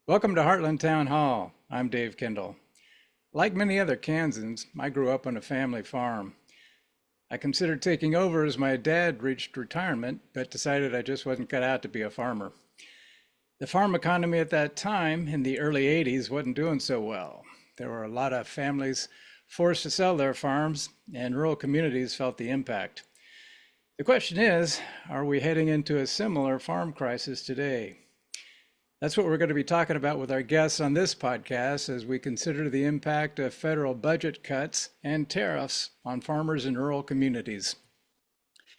Welcome to Heartland Town Hall. I'm Dave Kendall. Like many other Kansans, I grew up on a family farm. I considered taking over as my dad reached retirement, but decided I just wasn't cut out to be a farmer. The farm economy at that time, in the early 80s, wasn't doing so well. There were a lot of families forced to sell their farms, and rural communities felt the impact. The question is, are we heading into a similar farm crisis today? That's what we're going to be talking about with our guests on this podcast as we consider the impact of federal budget cuts and tariffs on farmers in rural communities.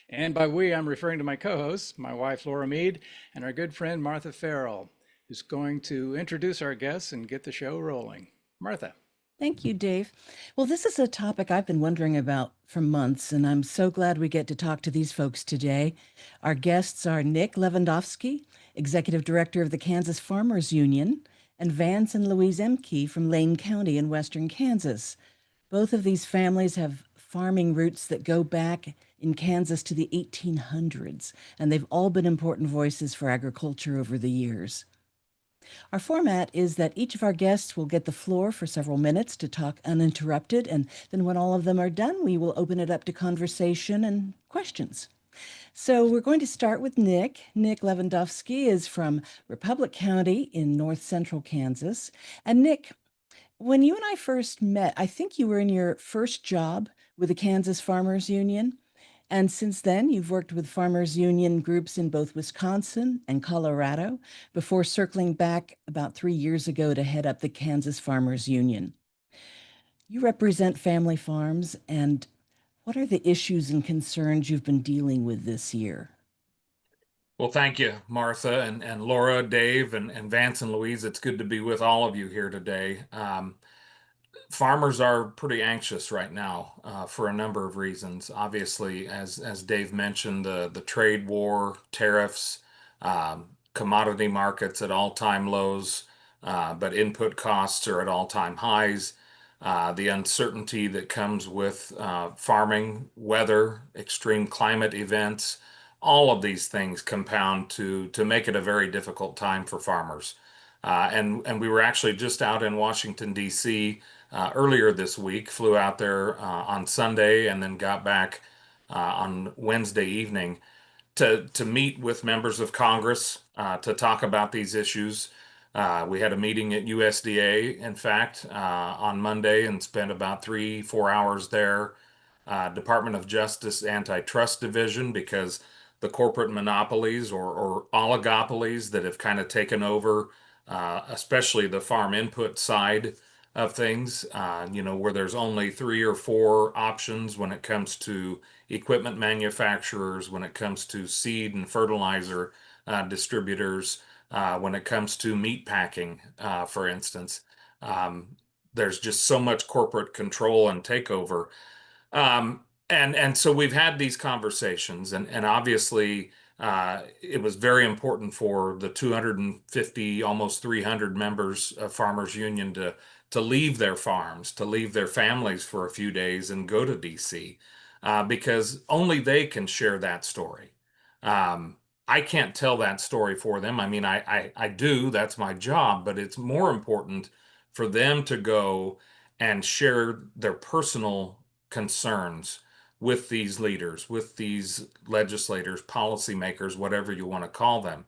And by we, I'm referring to my co hosts, my wife Laura Mead, and our good friend Martha Farrell, who's going to introduce our guests and get the show rolling. Martha. Thank you, Dave. Well, this is a topic I've been wondering about for months, and I'm so glad we get to talk to these folks today. Our guests are Nick Lewandowski, Executive Director of the Kansas Farmers Union, and Vance and Louise Emke from Lane County in western Kansas. Both of these families have farming roots that go back in Kansas to the 1800s, and they've all been important voices for agriculture over the years. Our format is that each of our guests will get the floor for several minutes to talk uninterrupted, and then when all of them are done, we will open it up to conversation and questions. So we're going to start with Nick. Nick Lewandowski is from Republic County in north central Kansas. And Nick, when you and I first met, I think you were in your first job with the Kansas Farmers Union. And since then, you've worked with farmers union groups in both Wisconsin and Colorado before circling back about 3 years ago to head up the Kansas Farmers Union. You represent family farms, and what are the issues and concerns you've been dealing with this year? Well, thank you, Martha and Laura, Dave, and Vance and Louise. It's good to be with all of you here today. Farmers are pretty anxious right now for a number of reasons. Obviously, as Dave mentioned, the trade war, tariffs, commodity markets at all-time lows, but input costs are at all-time highs. The uncertainty that comes with farming, weather, extreme climate events, all of these things compound to make it a very difficult time for farmers. And we were actually just out in Washington, D.C. Earlier this week, flew out there on Sunday and then got back on Wednesday evening to meet with members of Congress to talk about these issues. We had a meeting at USDA, in fact, on Monday and spent about 3, 4 hours there. Department of Justice Antitrust Division, because the corporate monopolies or oligopolies that have kind of taken over, especially the farm input side of things, where there's only 3 or 4 options when it comes to equipment manufacturers, when it comes to seed and fertilizer distributors, when it comes to meat packing, for instance. There's just so much corporate control and takeover. And so we've had these conversations, and obviously it was very important for the 250, almost 300 members of Farmers Union to leave their farms, to leave their families for a few days and go to DC, because only they can share that story. I can't tell that story for them. I mean, I do, that's my job, but it's more important for them to go and share their personal concerns with these leaders, with these legislators, policymakers, whatever you want to call them.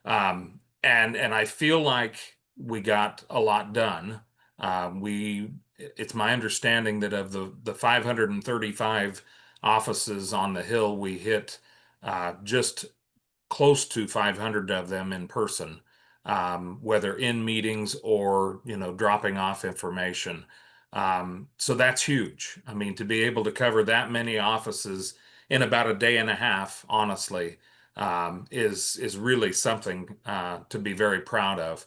And I feel like we got a lot done. It's my understanding that of the 535 offices on the Hill, we hit just close to 500 of them in person, whether in meetings or dropping off information. So that's huge. I mean, to be able to cover that many offices in about a day and a half, honestly, is really something to be very proud of.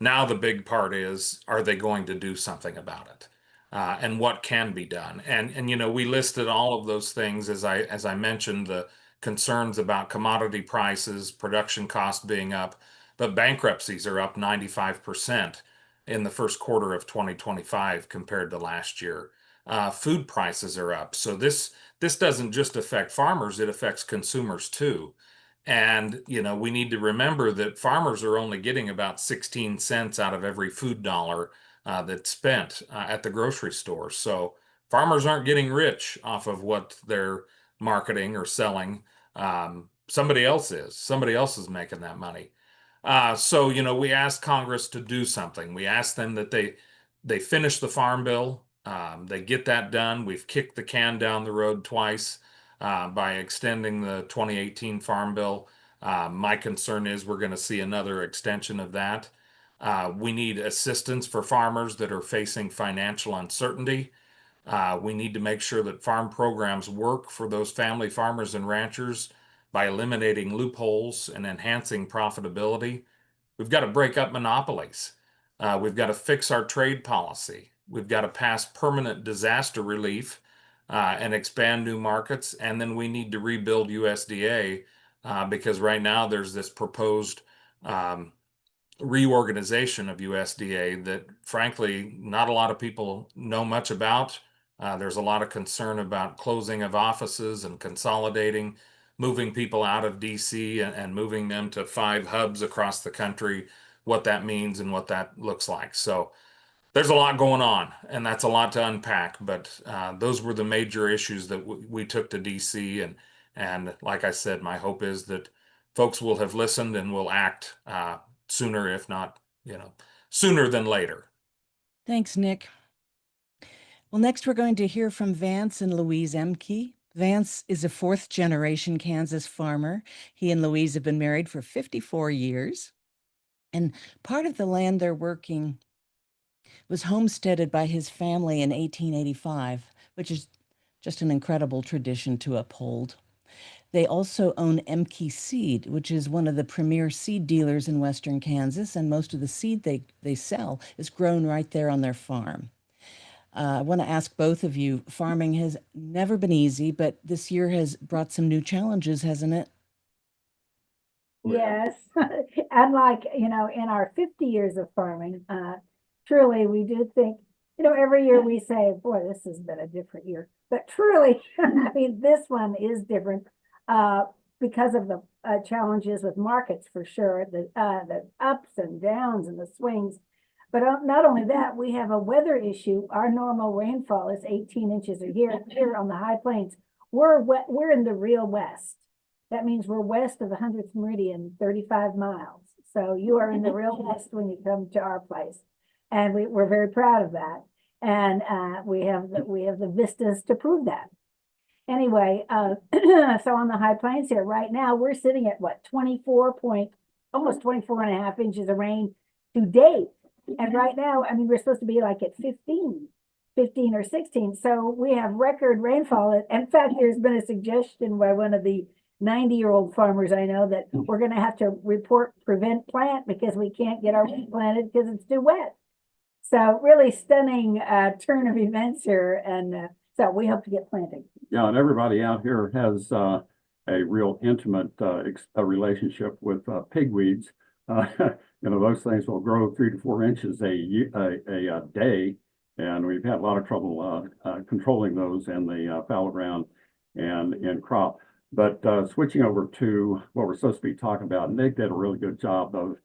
Now the big part is, are they going to do something about it? And what can be done? And we listed all of those things as I mentioned, the concerns about commodity prices, production costs being up, but bankruptcies are up 95% in the first quarter of 2025 compared to last year. Food prices are up. So this doesn't just affect farmers, it affects consumers too. And, we need to remember that farmers are only getting about 16 cents out of every food dollar that's spent at the grocery store. So farmers aren't getting rich off of what they're marketing or selling. Somebody else is. Somebody else is making that money. So, we asked Congress to do something. We asked them that they finish the farm bill. They get that done. We've kicked the can down the road twice by extending the 2018 Farm Bill. My concern is we're going to see another extension of that. We need assistance for farmers that are facing financial uncertainty. We need to make sure that farm programs work for those family farmers and ranchers by eliminating loopholes and enhancing profitability. We've got to break up monopolies. We've got to fix our trade policy. We've got to pass permanent disaster relief and expand new markets. And then we need to rebuild USDA because right now there's this proposed reorganization of USDA that, frankly, not a lot of people know much about. There's a lot of concern about closing of offices and consolidating, moving people out of DC and moving them to 5 hubs across the country, what that means and what that looks like. So there's a lot going on, and that's a lot to unpack. But those were the major issues that we took to DC. And like I said, my hope is that folks will have listened and will act sooner, if not, sooner than later. Thanks, Nick. Well, next we're going to hear from Vance and Louise Emke. Vance is a 4th-generation Kansas farmer. He and Louise have been married for 54 years. And part of the land they're working was homesteaded by his family in 1885, which is just an incredible tradition to uphold. They also own Emke Seed, which is one of the premier seed dealers in western Kansas, and most of the seed they sell is grown right there on their farm. I want to ask both of you, farming has never been easy, but this year has brought some new challenges, hasn't it? Yes, unlike, in our 50 years of farming, truly, we do think, every year we say, boy, this has been a different year. But truly, I mean, this one is different because of the challenges with markets for sure, the ups and downs and the swings. But not only that, we have a weather issue. Our normal rainfall is 18 inches a year here on the high plains. We're in the real west. That means we're west of the 100th meridian, 35 miles. So you are in the real west when you come to our place. And we're very proud of that. And we have the vistas to prove that. Anyway, so on the high plains here right now, we're sitting at what, almost 24 and a half inches of rain to date. And right now, I mean, we're supposed to be like at 15 or 16. So we have record rainfall. In fact, there's been a suggestion by one of the 90-year-old farmers I know that we're going to have to prevent plant because we can't get our wheat planted because it's too wet. So really stunning turn of events here. And so we hope to get planting. Yeah, and everybody out here has a real intimate relationship with pigweeds. Those things will grow 3 to 4 inches a day, and we've had a lot of trouble controlling those in the fallow ground and in crop. But switching over to what we're supposed to be talking about, Nick did a really good job of,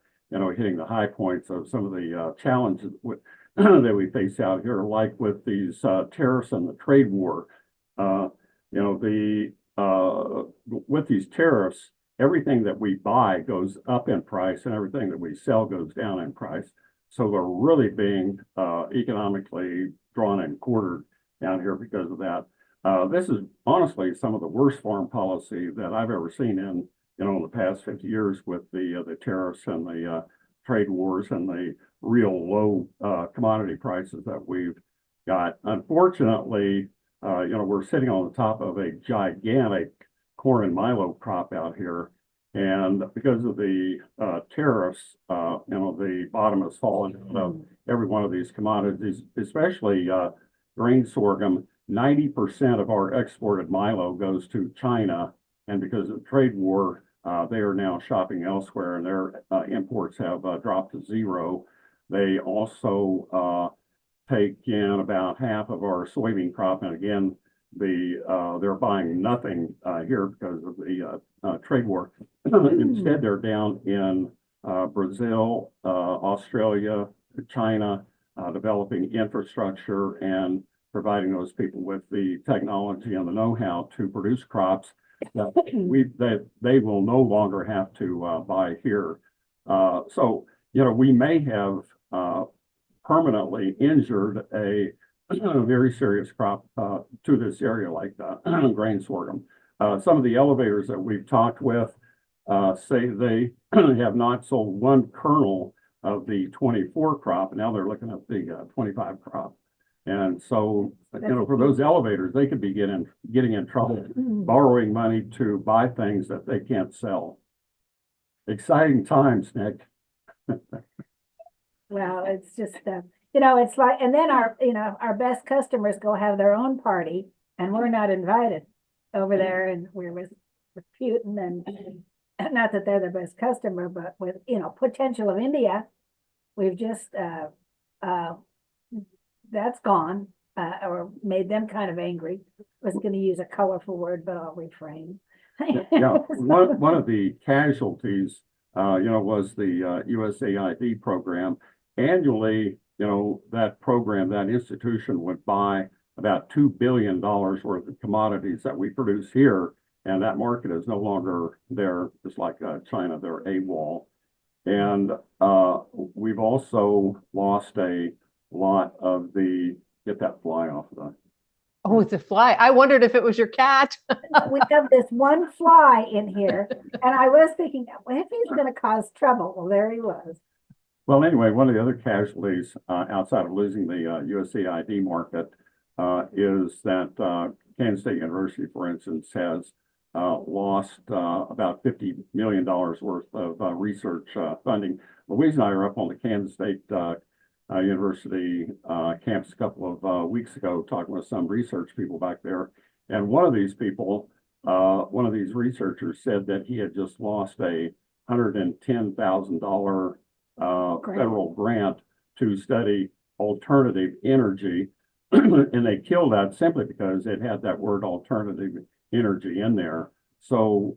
hitting the high points of some of the challenges that we face out here, like with these tariffs and the trade war. With these tariffs, everything that we buy goes up in price and everything that we sell goes down in price. So we're really being economically drawn and quartered down here because of that. This is honestly some of the worst farm policy that I've ever seen in the past 50 years with the tariffs and the trade wars and the real low commodity prices that we've got. Unfortunately, we're sitting on the top of a gigantic corn and milo crop out here. And because of the tariffs, the bottom has fallen out of every one of these commodities, especially grain sorghum. 90% of our exported milo goes to China. And because of the trade war, they are now shopping elsewhere and their imports have dropped to zero. They also take in about half of our soybean crop. And again, they're buying nothing here because of the trade war. Instead, they're down in Brazil, Australia, China, developing infrastructure and providing those people with the technology and the know-how to produce crops that they will no longer have to buy here. So, we may have permanently injured a very serious crop to this area, like grain sorghum. Some of the elevators that we've talked with say they have not sold one kernel of the 24 crop. Now they're looking at the 25 crop. And so, for those elevators, they could be getting in trouble, borrowing money to buy things that they can't sell. Exciting times, Nick. Well, it's just, it's like, and then our best customers go have their own party and we're not invited over there, and we're with Putin, and not that they're the best customer, but with, potential of India, we've just, that's gone, or made them kind of angry. I was going to use a colorful word, but I'll refrain. Yeah, one of the casualties, was the USAID program. Annually, that program, that institution would buy about $2 billion worth of commodities that we produce here. And that market is no longer there, just like China, they're AWOL. And we've also lost a lot of get that fly off of the. Oh, it's a fly. I wondered if it was your cat. We have this one fly in here, and I was thinking, well, if he's going to cause trouble, well, there he was. Well, anyway, one of the other casualties outside of losing the USAID market is that Kansas State University, for instance, has lost about $50 million worth of research funding. Louise and I are up on the Kansas State University campus a couple of weeks ago, talking with some research people back there. And one of these people, one of these researchers, said that he had just lost a $110,000 federal grant to study alternative energy. And they killed that simply because it had that word alternative energy in there. So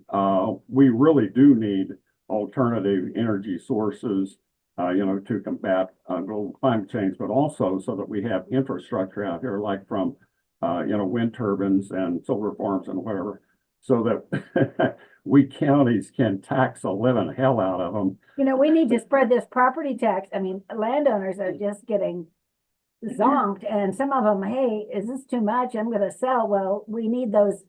we really do need alternative energy sources, to combat global climate change, but also so that we have infrastructure out here, like from, wind turbines and solar farms and whatever, so that we counties can tax the living hell out of them. We need to spread this property tax. I mean, landowners are just getting zonked, and some of them, hey, is this too much? I'm going to sell. Well, we need those.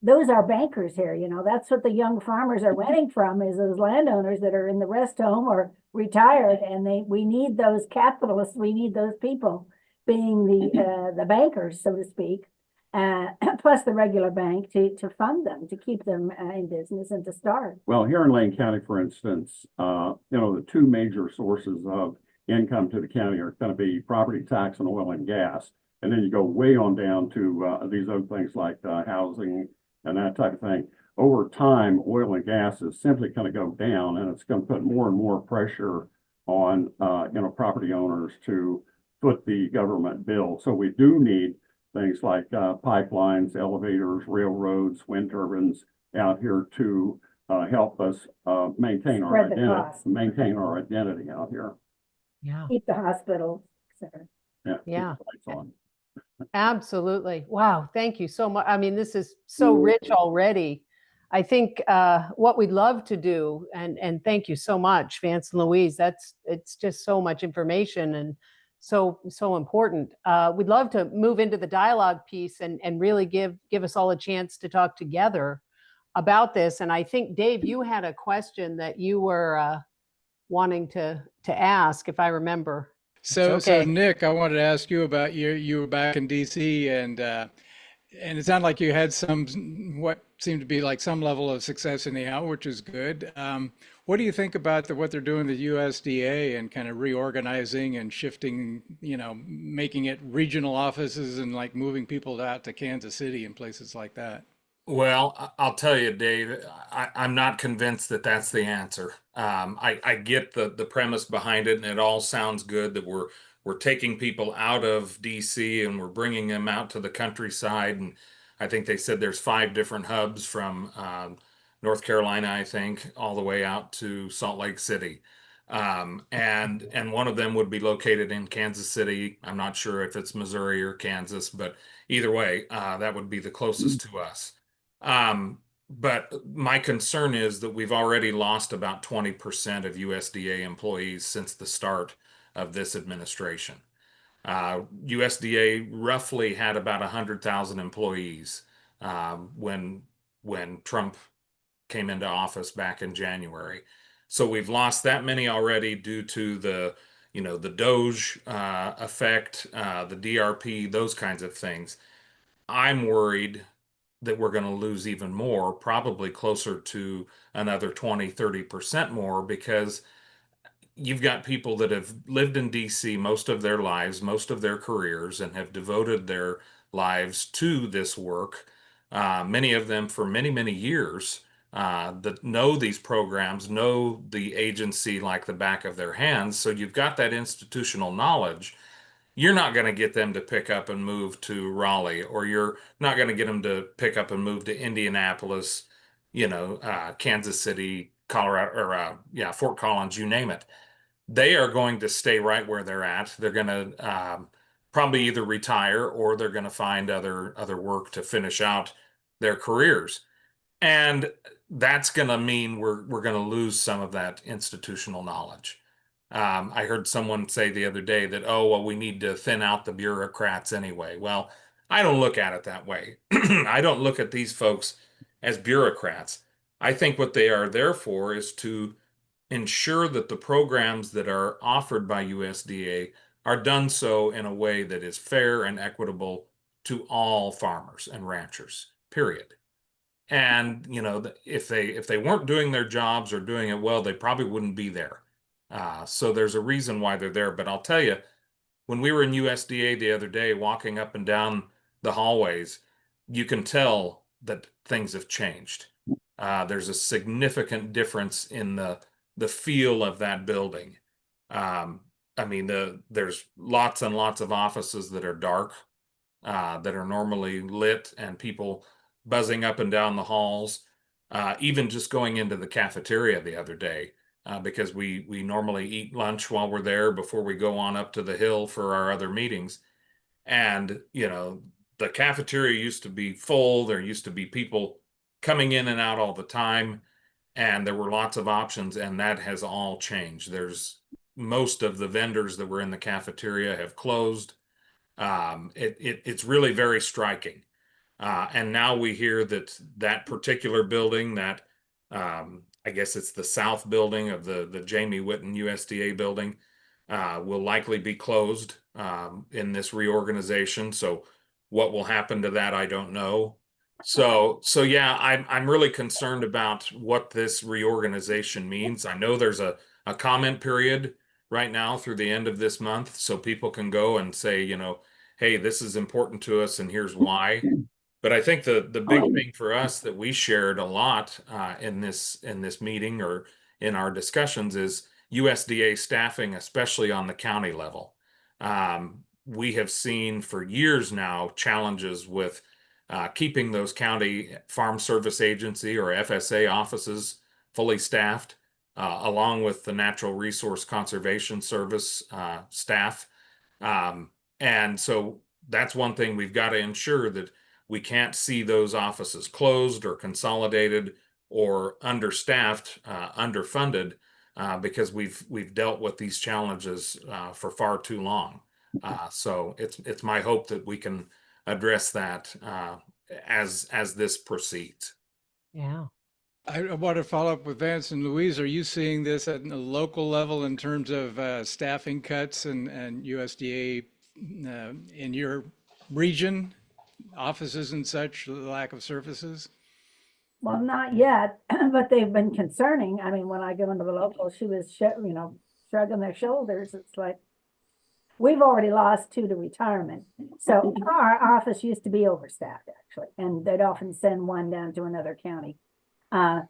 Those are bankers here. That's what the young farmers are renting from, is those landowners that are in the rest home or retired, and we need those capitalists. We need those people being the bankers, so to speak, plus the regular bank to fund them, to keep them in business and to start. Well, here in Lane County, for instance, the two major sources of income to the county are going to be property tax and oil and gas. And then you go way on down to these other things like housing and that type of thing. Over time, oil and gas is simply going to go down, and it's going to put more and more pressure on property owners to foot the government bill. So we do need things like pipelines, elevators, railroads, wind turbines out here to help us maintain our identity out here. Yeah. Keep the hospitals, etc. Yeah. Absolutely. Wow. Thank you so much. I mean, this is so rich already. I think what we'd love to do, and thank you so much, Vance and Louise, it's just so much information and so important. We'd love to move into the dialogue piece and really give us all a chance to talk together about this. And I think, Dave, you had a question that you were wanting to ask, if I remember. So Nick, I wanted to ask you about you were back in DC, and it sounded like you had what seemed to be like some level of success anyhow, which is good. What do you think about what they're doing with the USDA and kind of reorganizing and shifting, making it regional offices and like moving people out to Kansas City and places like that? Well, I'll tell you, Dave, I'm not convinced that that's the answer. I get the premise behind it, and it all sounds good that we're taking people out of DC and we're bringing them out to the countryside. And I think they said there's 5 different hubs from North Carolina, I think, all the way out to Salt Lake City. And one of them would be located in Kansas City. I'm not sure if it's Missouri or Kansas, but either way, that would be the closest to us. But my concern is that we've already lost about 20% of USDA employees since the start of this administration. USDA roughly had about 100,000 employees when Trump came into office back in January. So we've lost that many already due to the Doge effect, the DRP, those kinds of things. I'm worried that we're going to lose even more, probably closer to another 20-30% more, because you've got people that have lived in DC most of their lives, most of their careers, and have devoted their lives to this work. Many of them for many, many years, that know these programs, know the agency like the back of their hands. So you've got that institutional knowledge. You're not going to get them to pick up and move to Raleigh, or you're not going to get them to pick up and move to Indianapolis, Kansas City, Colorado, or Fort Collins, you name it. They are going to stay right where they're at. They're going to probably either retire, or they're going to find other work to finish out their careers. And that's going to mean we're going to lose some of that institutional knowledge. I heard someone say the other day that, oh, well, we need to thin out the bureaucrats anyway. Well, I don't look at it that way. I don't look at these folks as bureaucrats. I think what they are there for is to ensure that the programs that are offered by USDA are done so in a way that is fair and equitable to all farmers and ranchers, period. And if they weren't doing their jobs or doing it well, they probably wouldn't be there. So there's a reason why they're there. But I'll tell you, when we were in USDA the other day, walking up and down the hallways, you can tell that things have changed. There's a significant difference in the feel of that building. There's lots and lots of offices that are dark, that are normally lit, and people buzzing up and down the halls. Even just going into the cafeteria the other day, because we normally eat lunch while we're there before we go on up to the hill for our other meetings. And, the cafeteria used to be full. There used to be people coming in and out all the time, and there were lots of options, and that has all changed. Most of the vendors that were in the cafeteria have closed. It's really very striking. And now we hear that particular building, that I guess it's the south building of the Jamie Whitten USDA building, will likely be closed in this reorganization. So what will happen to that, I don't know. So yeah, I'm really concerned about what this reorganization means. I know there's a comment period right now through the end of this month, so people can go and say, hey, this is important to us, and here's why. But I think the big thing for us that we shared a lot in this meeting or in our discussions is USDA staffing, especially on the county level. We have seen for years now challenges with keeping those county farm service agency or FSA offices fully staffed, along with the Natural Resource Conservation Service staff. And so that's one thing we've got to ensure, that we can't see those offices closed or consolidated or understaffed, underfunded, because we've dealt with these challenges for far too long. So it's my hope that we can address that as this proceeds. Yeah. I want to follow up with Vance and Louise. Are you seeing this at the local level in terms of staffing cuts and USDA in your region, offices and such, lack of services? Well, not yet, but they've been concerning. I mean, when I go into the local, she was, shrugging their shoulders. It's like, we've already lost 2 to retirement. So our office used to be overstaffed, actually, and they'd often send one down to another county. But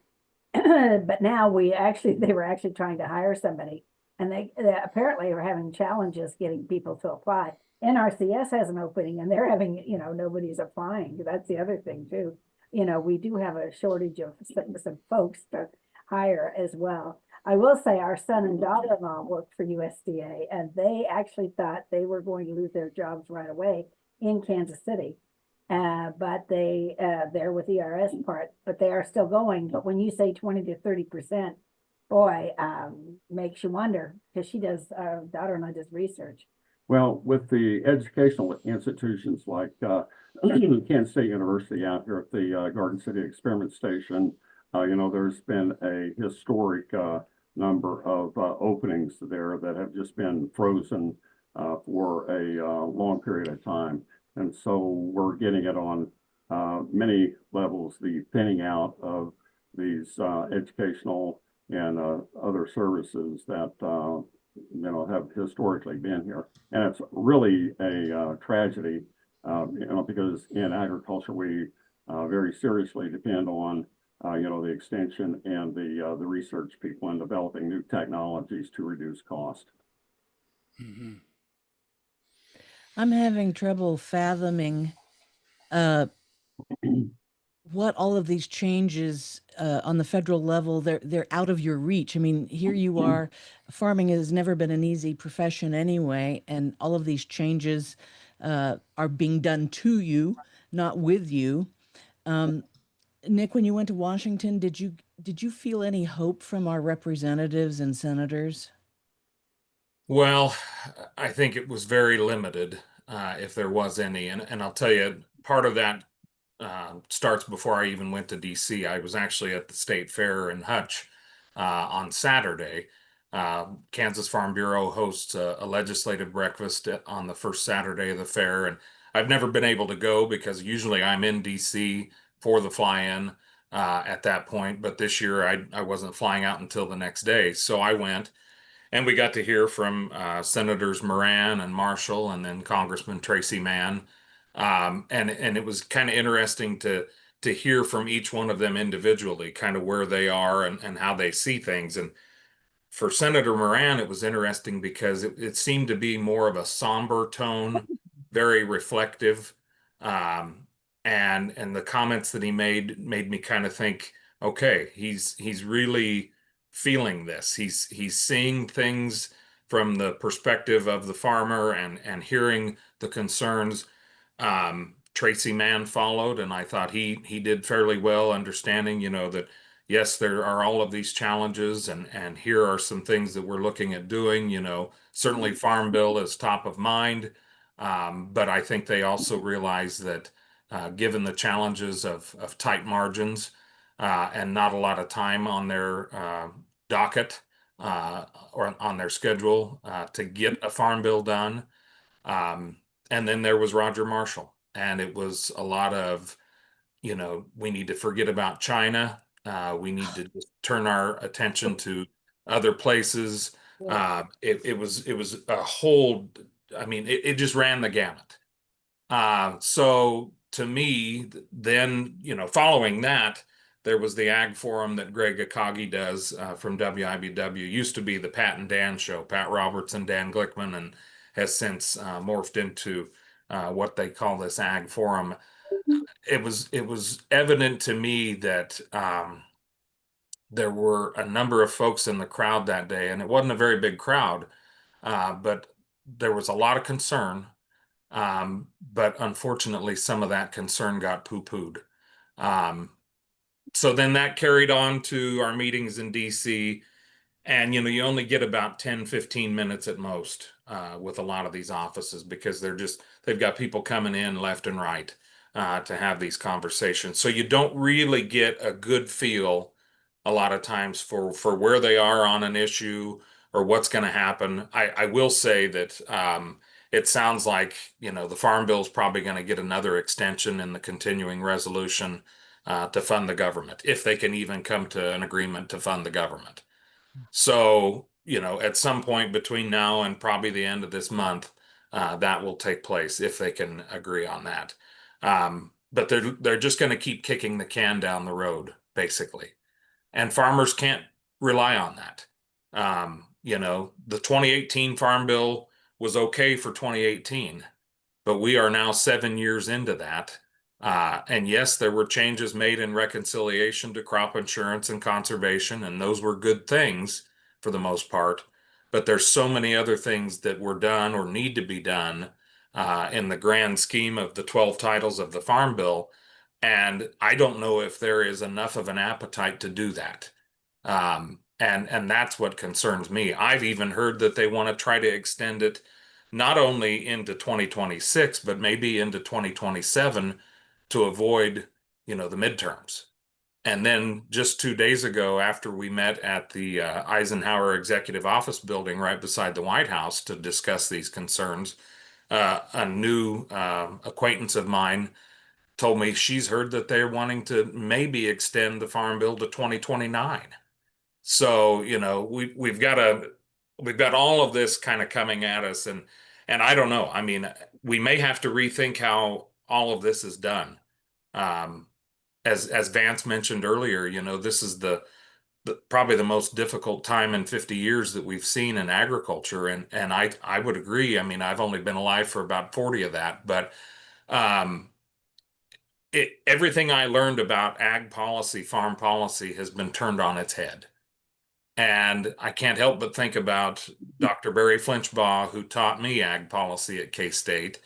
now they were actually trying to hire somebody, and they apparently are having challenges getting people to apply. NRCS has an opening and they're having, nobody's applying. That's the other thing too. We do have a shortage of some folks to hire as well. I will say our son and daughter-in-law worked for USDA and they actually thought they were going to lose their jobs right away in Kansas City. But they're with the ERS part, but they are still going. But when you say 20 to 30%, boy, makes you wonder, because our daughter-in-law does research. Well, with the educational institutions like Kansas State University out here at the Garden City Experiment Station, there's been a historic number of openings there that have just been frozen for a long period of time. And so we're getting it on many levels, the thinning out of these educational and other services that have historically been here. And it's really a tragedy, because in agriculture, we very seriously depend on, the extension and the research people in developing new technologies to reduce cost. Mm-hmm. I'm having trouble fathoming what all of these changes on the federal level, they're out of your reach. I mean, here you are, farming has never been an easy profession anyway, and all of these changes are being done to you, not with you. Nick, when you went to Washington, did you feel any hope from our representatives and senators? Well, I think it was very limited, if there was any. And I'll tell you, part of that starts before I even went to DC. I was actually at the State Fair in Hutch on Saturday. Kansas Farm Bureau hosts a legislative breakfast on the first Saturday of the fair. And I've never been able to go because usually I'm in DC for the fly-in at that point. But this year I wasn't flying out until the next day. So I went. And we got to hear from Senators Moran and Marshall, and then Congressman Tracy Mann, and it was kind of interesting to hear from each one of them individually, kind of where they are and how they see things. And for Senator Moran, it was interesting because it seemed to be more of a somber tone, very reflective, um, and the comments that he made me kind of think, okay, he's really feeling this. He's seeing things from the perspective of the farmer and hearing the concerns. Tracy Mann followed, and I thought he did fairly well, understanding, that yes, there are all of these challenges, and here are some things that we're looking at doing. Certainly Farm Bill is top of mind, but I think they also realize that given the challenges of tight margins and not a lot of time on their docket or on their schedule to get a Farm Bill done. And then there was Roger Marshall, and it was a lot of, we need to forget about China. We need to just turn our attention to other places. It was a whole, I mean, it just ran the gamut. So to me, then, following that, there was the Ag Forum that Greg Akagi does from WIBW. Used to be the Pat and Dan show, Pat Roberts and Dan Glickman, and has since morphed into what they call this Ag Forum. It was evident to me that there were a number of folks in the crowd that day, and it wasn't a very big crowd, but there was a lot of concern. But unfortunately, some of that concern got poo-pooed. So then that carried on to our meetings in DC. And, you only get about 10, 15 minutes at most with a lot of these offices because they've got people coming in left and right to have these conversations. So you don't really get a good feel a lot of times for where they are on an issue or what's going to happen. I will say that it sounds like, the Farm Bill is probably going to get another extension in the continuing resolution to fund the government, if they can even come to an agreement to fund the government. So, at some point between now and probably the end of this month, that will take place if they can agree on that. But they're just going to keep kicking the can down the road, basically. And farmers can't rely on that. The 2018 Farm Bill was okay for 2018, but we are now 7 years into that. And yes, there were changes made in reconciliation to crop insurance and conservation, and those were good things for the most part. But there's so many other things that were done or need to be done in the grand scheme of the 12 titles of the Farm Bill. And I don't know if there is enough of an appetite to do that. And that's what concerns me. I've even heard that they want to try to extend it not only into 2026, but maybe into 2027 to avoid, the midterms. And then just 2 days ago, after we met at the Eisenhower Executive Office building right beside the White House to discuss these concerns, a new acquaintance of mine told me she's heard that they're wanting to maybe extend the Farm Bill to 2029. So, we've got all of this kind of coming at us, and I don't know. I mean, we may have to rethink how all of this is done. As Vance mentioned earlier, this is the probably the most difficult time in 50 years that we've seen in agriculture, and I would agree. I mean, I've only been alive for about 40 of that, but everything I learned about ag policy, farm policy, has been turned on its head. And I can't help but think about Dr. Barry Flinchbaugh, who taught me ag policy at K-State,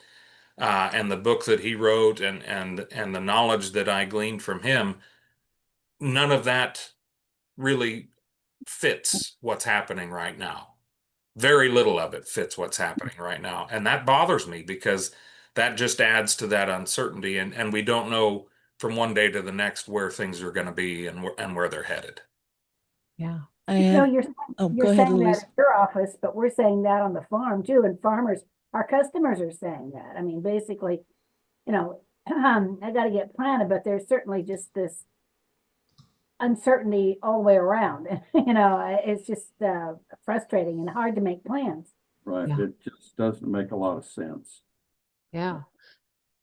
and the book that he wrote, and the knowledge that I gleaned from him. None of that really fits what's happening right now. Very little of it fits what's happening right now, and that bothers me because that just adds to that uncertainty, and we don't know from one day to the next where things are going to be and where they're headed. Yeah. I No, have, you're go ahead, saying that Louise. at your office, but we're saying that on the farm too, and farmers, our customers are saying that. I mean, basically, I got to get planted, but there's certainly just this uncertainty all the way around. It's just frustrating and hard to make plans. Right. Yeah. It just doesn't make a lot of sense. Yeah.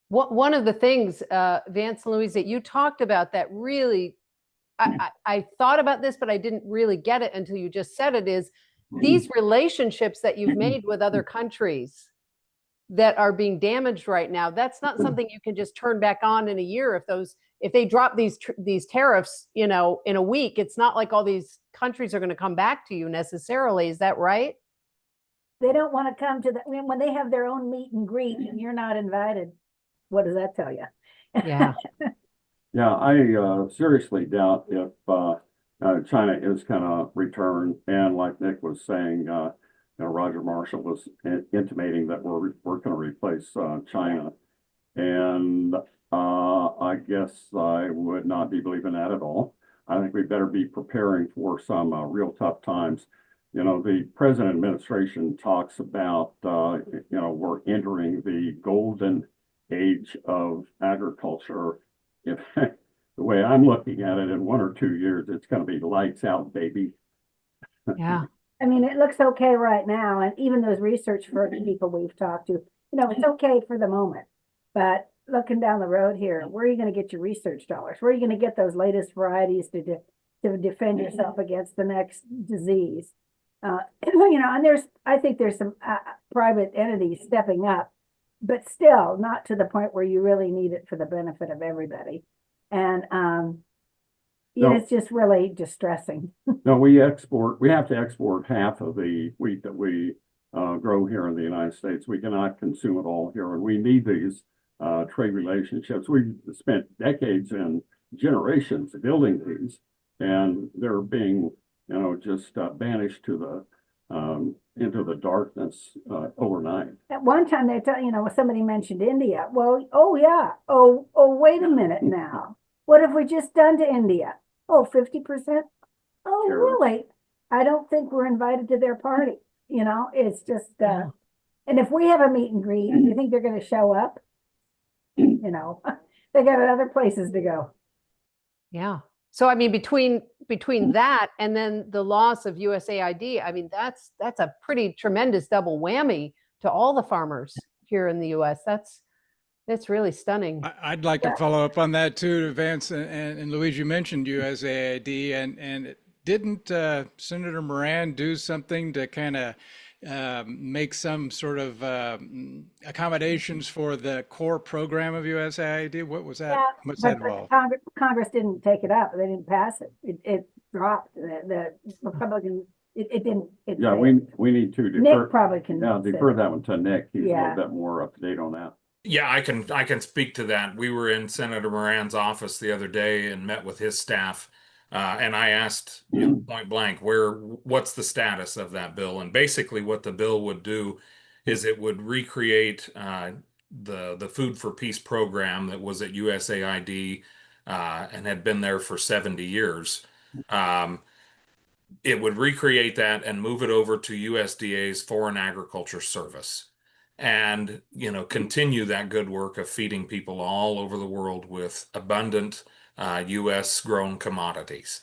One of the things, Vance and Louise, that you talked about that really, I thought about this, but I didn't really get it until you just said it, is these relationships that you've made with other countries that are being damaged right now. That's not something you can just turn back on in a year. If they drop these tariffs, in a week, it's not like all these countries are going to come back to you necessarily. Is that right? They don't want to come to when they have their own meet and greet and you're not invited. What does that tell you? Yeah. Yeah, I seriously doubt if China is going to return. And like Nick was saying, Roger Marshall was intimating that we're going to replace China. And I guess I would not be believing that at all. I think we better be preparing for some real tough times. The present administration talks about, we're entering the golden age of agriculture. The way I'm looking at it, in 1 or 2 years, it's going to be lights out, baby. Yeah. I mean, it looks okay right now. And even those research firm people we've talked to, it's okay for the moment. But looking down the road here, where are you going to get your research dollars? Where are you going to get those latest varieties to defend yourself against the next disease? And I think there's some private entities stepping up, but still not to the point where you really need it for the benefit of everybody. And it's just really distressing. No, we have to export half of the wheat that we grow here in the United States. We cannot consume it all here, and we need these trade relationships. We've spent decades and generations building these, and they're being, just banished to the into the darkness overnight. At one time, they tell somebody mentioned India. Well, oh yeah. Oh, wait a minute now. What have we just done to India? Oh, 50%. Oh, Sure. really? I don't think we're invited to their party. It's just. And if we have a meet and greet, do you think they're going to show up? They got other places to go. Yeah. So, I mean, between that and then the loss of USAID, I mean, that's a pretty tremendous double whammy to all the farmers here in the US. That's really stunning. I'd like to follow up on that too, Vance and Louise. You mentioned USAID, and didn't Senator Moran do something to kind of make some sort of accommodations for the core program of USAID? What was that? Yeah, What's that but involve? Congress didn't take it up. They didn't pass it. It dropped. The Republicans, it didn't. Yeah, we need to defer. Nick probably can. Yeah, defer that one to Nick. He's a Yeah. little bit more up to date on that. Yeah, I can speak to that. We were in Senator Moran's office the other day and met with his staff, and I asked, point blank, what's the status of that bill? And basically, what the bill would do is it would recreate the Food for Peace program that was at USAID and had been there for 70 years. It would recreate that and move it over to USDA's Foreign Agriculture Service, and continue that good work of feeding people all over the world with abundant U.S. grown commodities.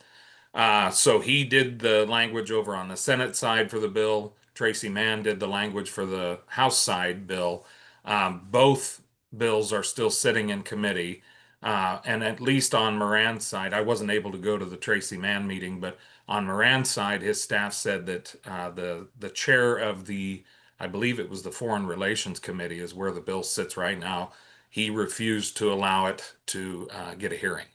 So he did the language over on the Senate side for the bill. Tracy Mann did the language for the House side bill. Both bills are still sitting in committee. And at least on Moran's side, I wasn't able to go to the Tracy Mann meeting, but on Moran's side, his staff said that the chair of I believe it was the Foreign Relations Committee is where the bill sits right now. He refused to allow it to get a hearing.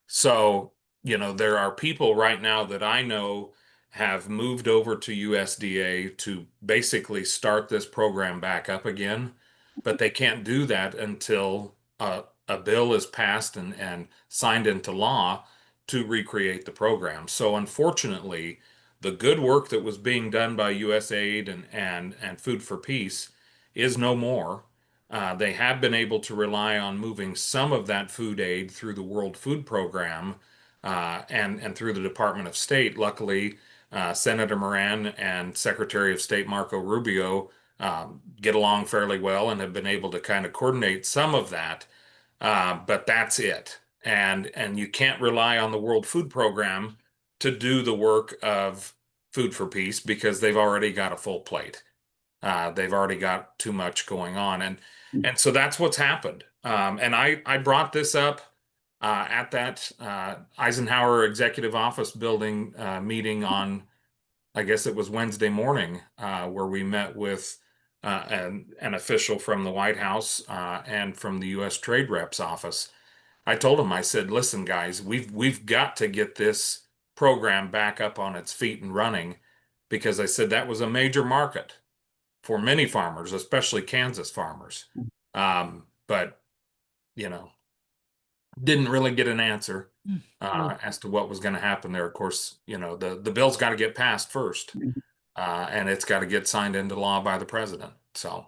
So, there are people right now that I know have moved over to USDA to basically start this program back up again, but they can't do that until a bill is passed and signed into law to recreate the program. So unfortunately, the good work that was being done by USAID and Food for Peace is no more. They have been able to rely on moving some of that food aid through the World Food Program and through the Department of State. Luckily, Senator Moran and Secretary of State Marco Rubio get along fairly well and have been able to kind of coordinate some of that. But that's it. And you can't rely on the World Food Program to do the work of Food for Peace because they've already got a full plate. They've already got too much going on. And so that's what's happened. And I brought this up at that Eisenhower Executive Office building meeting on, I guess it was Wednesday morning, where we met with an official from the White House and from the U.S. Trade Rep's office. I told him, I said, listen, guys, we've got to get this program back up on its feet and running, because I said that was a major market for many farmers, especially Kansas farmers. But, didn't really get an answer as to what was going to happen there. Of course, the bill's got to get passed first, and it's got to get signed into law by the president. So.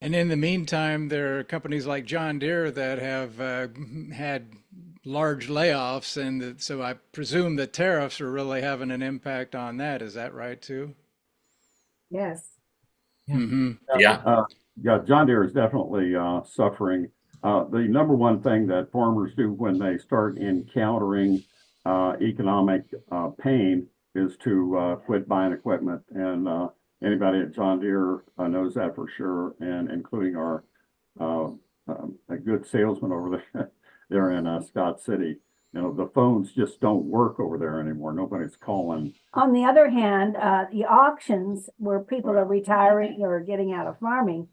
And in the meantime, there are companies like John Deere that have had large layoffs, and so I presume the tariffs are really having an impact on that. Is that right too? Yes. Mm-hmm. Yeah. Yeah, John Deere is definitely suffering. The number one thing that farmers do when they start encountering economic pain is to quit buying equipment. And anybody at John Deere knows that for sure, and including our a good salesman over there in Scott City. The phones just don't work over there anymore. Nobody's calling. On the other hand, the auctions where people are retiring or getting out of farming,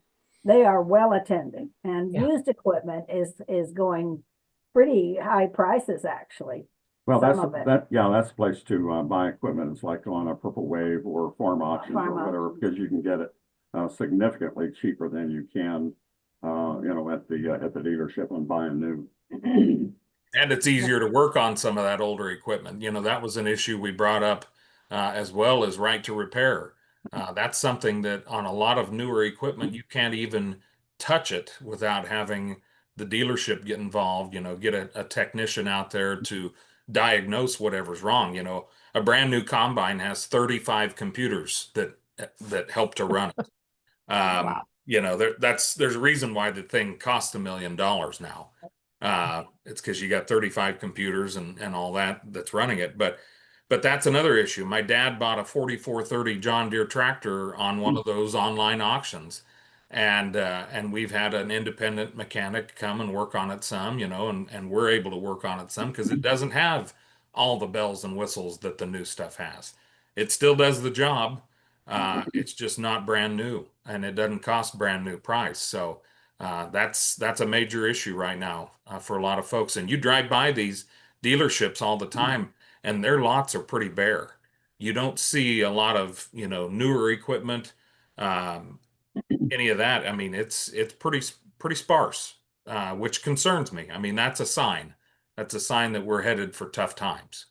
they are well attended, and used equipment is going pretty high prices actually. Well, that's the place to buy equipment. It's like on a Purple Wave or farm auctions or whatever, because you can get it significantly cheaper than you can, at the dealership and buying new. And it's easier to work on some of that older equipment. That was an issue we brought up as well as right to repair. That's something that on a lot of newer equipment, you can't even touch it without having the dealership get involved, get a technician out there to diagnose whatever's wrong. A brand new combine has 35 computers that help to run it. Wow. There's a reason why the thing costs $1 million now. It's because you got 35 computers and all that's running it. But that's another issue. My dad bought a 4430 John Deere tractor on one of those online auctions. And we've had an independent mechanic come and work on it some, and we're able to work on it some because it doesn't have all the bells and whistles that the new stuff has. It still does the job. It's just not brand new, and it doesn't cost brand new price. So that's a major issue right now for a lot of folks. And you drive by these dealerships all the time, and their lots are pretty bare. You don't see a lot of, newer equipment, um, any of that. I mean, it's pretty sparse, which concerns me. I mean, that's a sign. That's a sign that we're headed for tough times.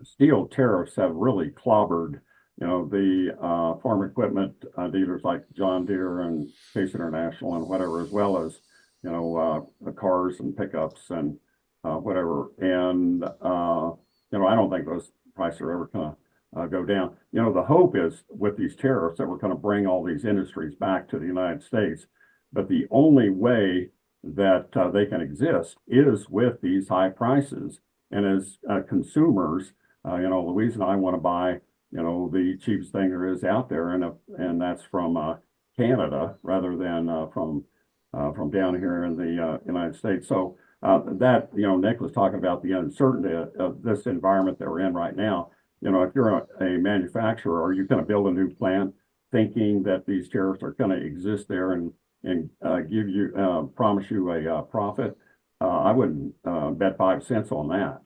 Steel tariffs have really clobbered, the farm equipment dealers like John Deere and Case International and whatever, as well as, the cars and pickups and whatever. And, I don't think those prices are ever going to go down. The hope is with these tariffs that we're going to bring all these industries back to the United States. But the only way that they can exist is with these high prices. And as consumers, Louise and I want to buy, the cheapest thing there is out there, and that's from Canada rather than from down here in the United States. So that, Nick was talking about the uncertainty of this environment that we're in right now. If you're a manufacturer, are you going to build a new plant thinking that these tariffs are going to exist there and give you promise you a profit? I wouldn't bet 5 cents on that.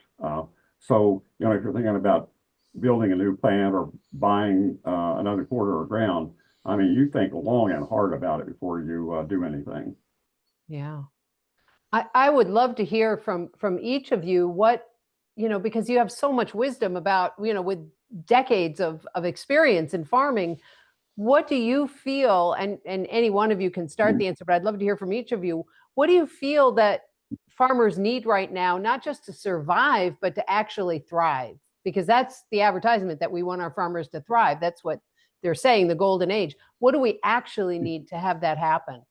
So, if you're thinking about building a new plant or buying another quarter of ground, I mean, you think long and hard about it before you do anything. Yeah. I would love to hear from each of you what, because you have so much wisdom about, with decades of experience in farming, what do you feel, and any one of you can start the answer, but I'd love to hear from each of you. What do you feel that farmers need right now, not just to survive, but to actually thrive? Because that's the advertisement, that we want our farmers to thrive. That's what they're saying, the golden age. What do we actually need to have that happen?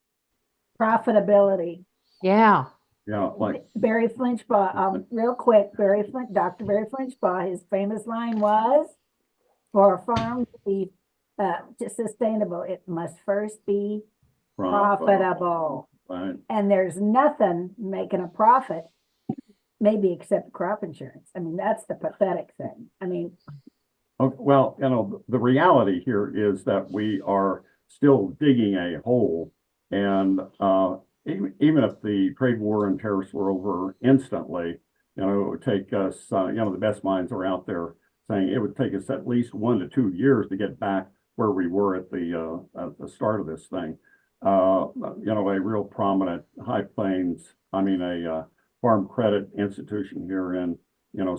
Profitability. Yeah. Yeah, like Barry Flinchbaugh, real quick, Dr. Barry Flinchbaugh, his famous line was, for a farm to be sustainable, it must first be profitable. Right. And there's nothing making a profit, maybe except crop insurance. I mean, that's the pathetic thing. I mean, okay, well, the reality here is that we are still digging a hole, and even if the trade war and tariffs were over instantly, it would take us, the best minds are out there saying it would take us at least 1 to 2 years to get back where we were at the start of this thing. A real prominent High Plains, a farm credit institution here in,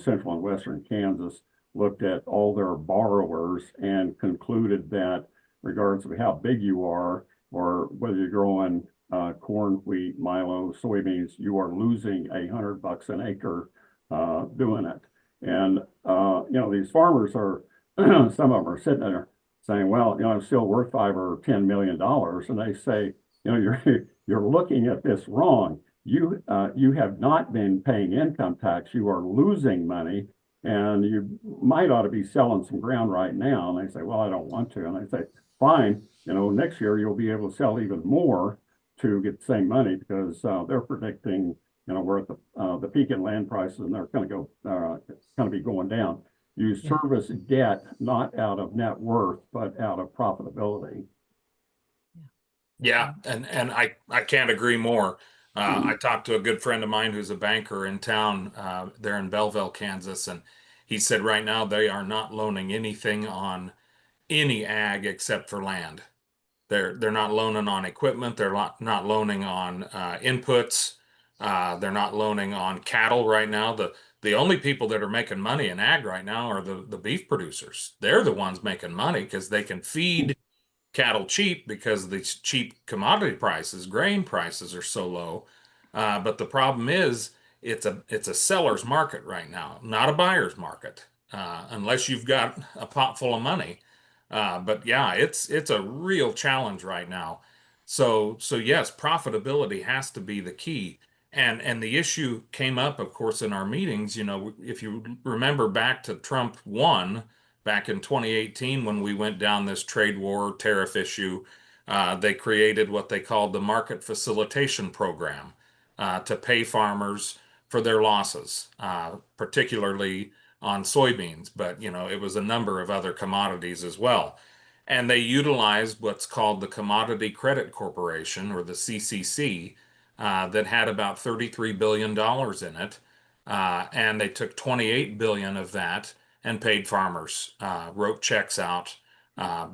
central and western Kansas, looked at all their borrowers and concluded that regardless of how big you are or whether you're growing corn, wheat, milo, soybeans, you are losing $100 an acre doing it. And these farmers are some of them are sitting there saying, well, I'm still worth $5 or $10 million, and they say, you're looking at this wrong. You have not been paying income tax. You are losing money, and you might ought to be selling some ground right now. And they say, well, I don't want to. And I say, fine, next year you'll be able to sell even more to get the same money, because they're predicting, we're at the peak in land prices, and they're going to be going down. You service debt not out of net worth, but out of profitability. Yeah, and I can't agree more. I talked to a good friend of mine who's a banker in town there in Belleville, Kansas, and he said right now they are not loaning anything on any ag except for land. They're not loaning on equipment. They're not loaning on inputs. They're not loaning on cattle right now. The only people that are making money in ag right now are the beef producers. They're the ones making money because they can feed cattle cheap because the cheap commodity prices, grain prices are so low. But the problem is it's a seller's market right now, not a buyer's market, unless you've got a pot full of money. But yeah, it's a real challenge right now. So yes, profitability has to be the key. And the issue came up, of course, in our meetings. If you remember back to Trump 1 back in 2018 when we went down this trade war tariff issue, they created what they called the Market Facilitation Program to pay farmers for their losses, particularly on soybeans, but it was a number of other commodities as well. And they utilized what's called the Commodity Credit Corporation, or the CCC, that had about $33 billion in it. And they took 28 billion of that and paid farmers, wrote checks out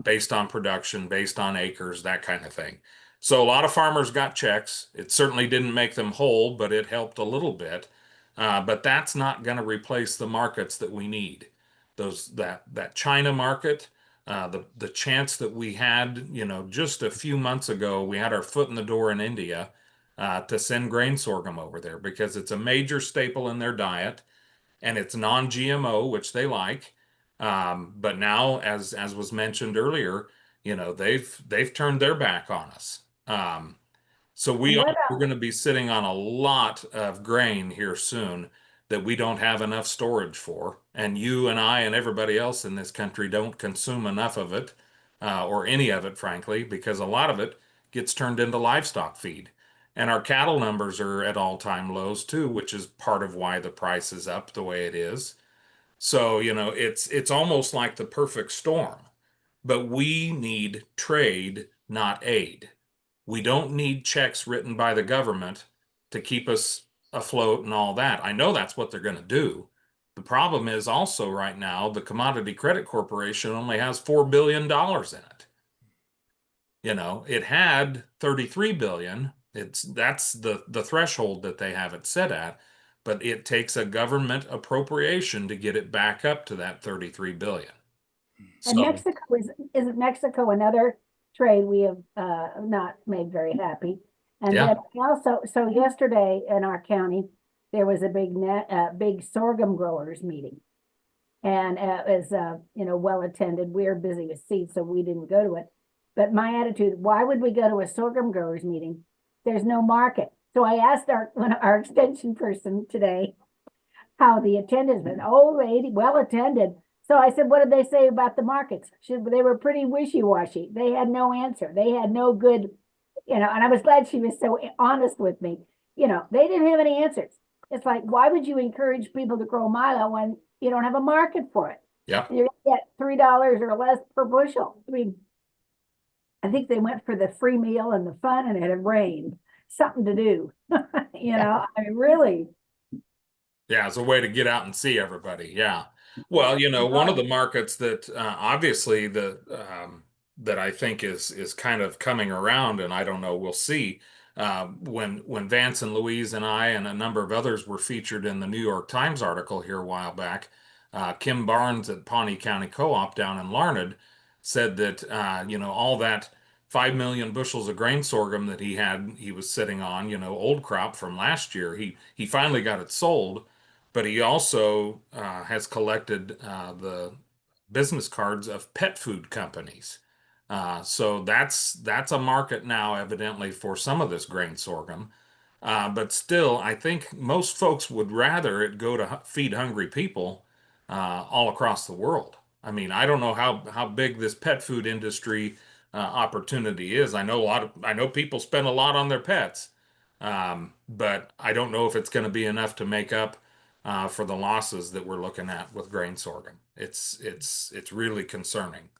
based on production, based on acres, that kind of thing. So a lot of farmers got checks. It certainly didn't make them whole, but it helped a little bit. But that's not going to replace the markets that we need. That China market, the chance that we had, just a few months ago, we had our foot in the door in India to send grain sorghum over there because it's a major staple in their diet and it's non-GMO, which they like. But now, as was mentioned earlier, they've turned their back on us. So And what we're going to be sitting on a lot of grain here soon that we don't have enough storage for. And you and I and everybody else in this country don't consume enough of it, or any of it, frankly, because a lot of it gets turned into livestock feed. And our cattle numbers are at all-time lows too, which is part of why the price is up the way it is. So, it's almost like the perfect storm. But we need trade, not aid. We don't need checks written by the government to keep us afloat and all that. I know that's what they're going to do. The problem is also right now, the Commodity Credit Corporation only has $4 billion in it. It had 33 billion. That's the threshold that they have it set at, but it takes a government appropriation to get it back up to that 33 billion. And So, Mexico isn't Mexico another trade we have not made very happy? And yeah. then also, so yesterday in our county, there was a big sorghum growers meeting. And it was, well attended. We were busy with seeds, so we didn't go to it. But my attitude, why would we go to a sorghum growers meeting? There's no market. So I asked our extension person today how the attendance was. Oh, lady, well attended. So I said, what did they say about the markets? They were pretty wishy-washy. They had no answer. They had no good, and I was glad she was so honest with me. They didn't have any answers. It's like, why would you encourage people to grow milo when you don't have a market for it? Yeah. You're going to get $3 or less per bushel. I mean, I think they went for the free meal and the fun, and it had rained. Something to do. I mean, really. Yeah, it's a way to get out and see everybody. Yeah. Well, one of the markets that obviously that I think is kind of coming around, and I don't know, we'll see. When Vance and Louise and I and a number of others were featured in the New York Times article here a while back, Kim Barnes at Pawnee County Co-op down in Larned said that all that 5 million bushels of grain sorghum that he was sitting on, old crop from last year, he finally got it sold. But he also has collected the business cards of pet food companies. So that's a market now, evidently, for some of this grain sorghum. But still, I think most folks would rather it go to feed hungry people all across the world. I mean, I don't know how big this pet food industry opportunity is. I know people spend a lot on their pets, but I don't know if it's going to be enough to make up for the losses that we're looking at with grain sorghum. It's really concerning.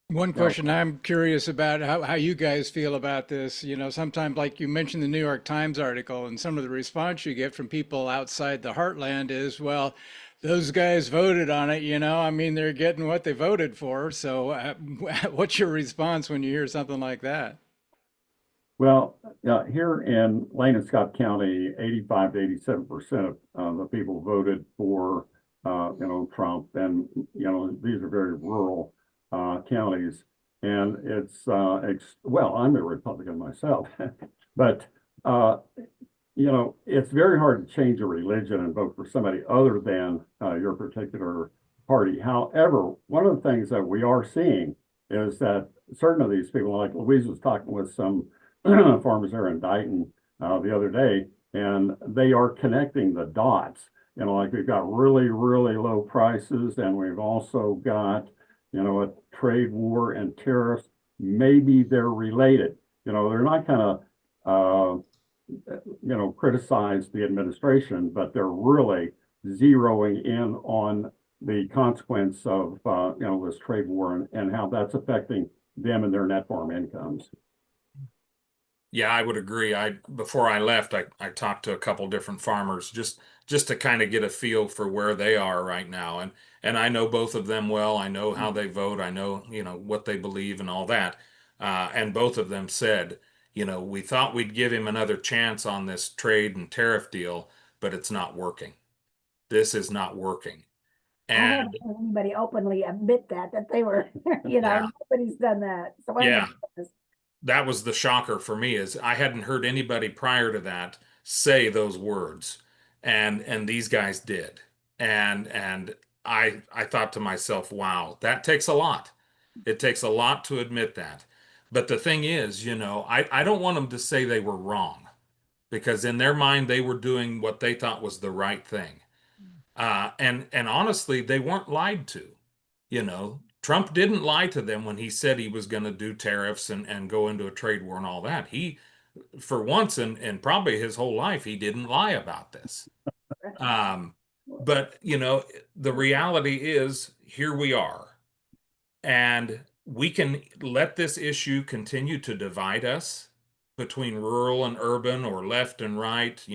One Well, question I'm curious about how you guys feel about this. Sometimes, like you mentioned the New York Times article, and some of the response you get from people outside the heartland is, well, those guys voted on it, I mean, they're getting what they voted for. So, what's your response when you hear something like that? Well, here in Lane and Scott County, 85 to 87% of the people voted for, Trump. And, these are very rural counties. And well, I'm a Republican myself, but, it's very hard to change a religion and vote for somebody other than your particular party. However, one of the things that we are seeing is that certain of these people, like Louise was talking with some farmers there in Dighton the other day, and they are connecting the dots. Like we've got really, really low prices, and we've also got, a trade war and tariffs. Maybe they're related. They're not kind of criticize the administration, but they're really zeroing in on the consequence of, this trade war and how that's affecting them and their net farm incomes. Yeah, I would agree. Before I left, I talked to a couple different farmers just to kind of get a feel for where they are right now. And I know both of them well. I know how they vote. I know, what they believe and all that. And both of them said, we thought we'd give him another chance on this trade and tariff deal, but it's not working. This is not working. I And haven't heard anybody openly admit that they were, Yeah. nobody's done that. So I'm Yeah. impressed. That was the shocker for me, is I hadn't heard anybody prior to that say those words, and these guys did. And I thought to myself, wow, that takes a lot. It takes a lot to admit that. But the thing is, I don't want them to say they were wrong, because in their mind they were doing what they thought was the right thing. And honestly, they weren't lied to. Trump didn't lie to them when he said he was going to do tariffs and go into a trade war and all that. He, for once in probably his whole life, he didn't lie about this. But, the reality is, here we are. And we can let this issue continue to divide us between rural and urban, or left and right,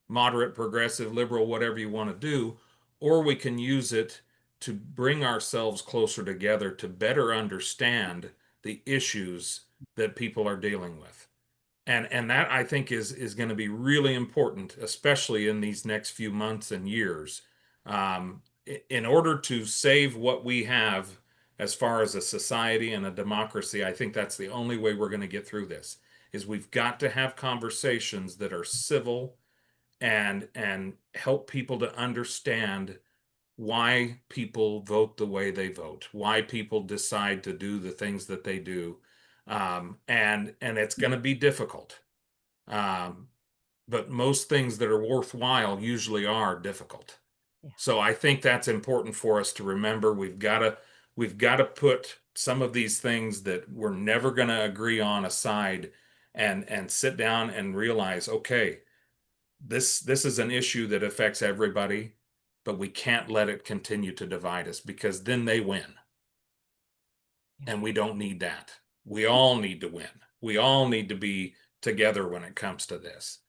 moderate, progressive, liberal, whatever you want to do, or we can use it to bring ourselves closer together to better understand the issues that people are dealing with. And that, I think, is going to be really important, especially in these next few months and years. In order to save what we have as far as a society and a democracy, I think that's the only way we're going to get through this, is we've got to have conversations that are civil and help people to understand why people vote the way they vote, why people decide to do the things that they do. And it's going to be difficult. But most things that are worthwhile usually are difficult. Yeah. So I think that's important for us to remember. We've got to put some of these things that we're never going to agree on aside, and sit down and realize, okay, this is an issue that affects everybody, but we can't let it continue to divide us, because then they win. And we don't need that. We all need to win. We all need to be together when it comes to this,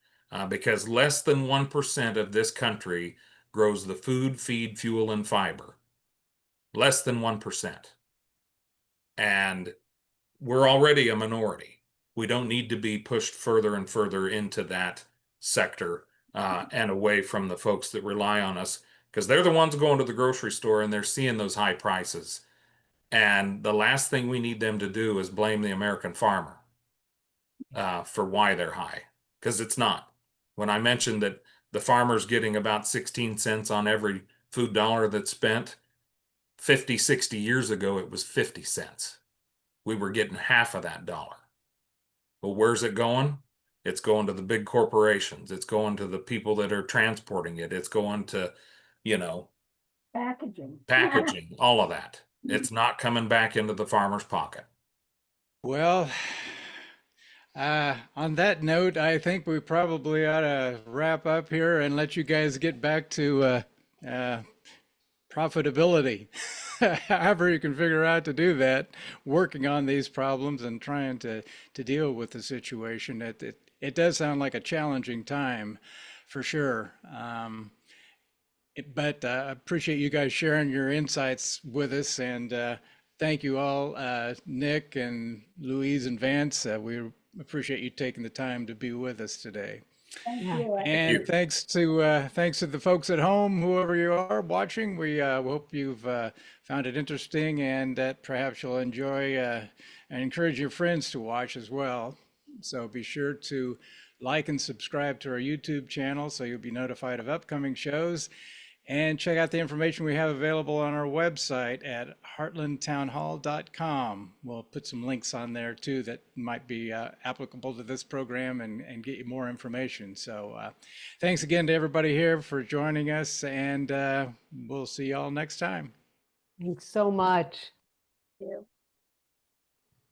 because less than 1% of this country grows the food, feed, fuel, and fiber. Less than 1%. And we're already a minority. We don't need to be pushed further and further into that sector, and away from the folks that rely on us, because they're the ones going to the grocery store and they're seeing those high prices. And the last thing we need them to do is blame the American farmer for why they're high, because it's not. When I mentioned that the farmer's getting about 16 cents on every food dollar that's spent, 50, 60 years ago, it was 50 cents. We were getting half of that dollar. Well, where's it going? It's going to the big corporations. It's going to the people that are transporting it. It's going to, packaging, all of that. It's not coming back into the farmer's pocket. Well, on that note, I think we probably ought to wrap up here and let you guys get back to profitability. However you can figure out to do that, working on these problems and trying to deal with the situation. It does sound like a challenging time, for sure. But I appreciate you guys sharing your insights with us, and thank you all, Nick and Louise and Vance. We appreciate you taking the time to be with us today. Thank Yeah. you. And thanks to the folks at home, whoever you are watching. We hope you've found it interesting, and that perhaps you'll enjoy and encourage your friends to watch as well. So be sure to like and subscribe to our YouTube channel so you'll be notified of upcoming shows. And check out the information we have available on our website at heartlandtownhall.com. We'll put some links on there too that might be applicable to this program and get you more information. So thanks again to everybody here for joining us, and we'll see y'all next time. Thanks so much. Thank you.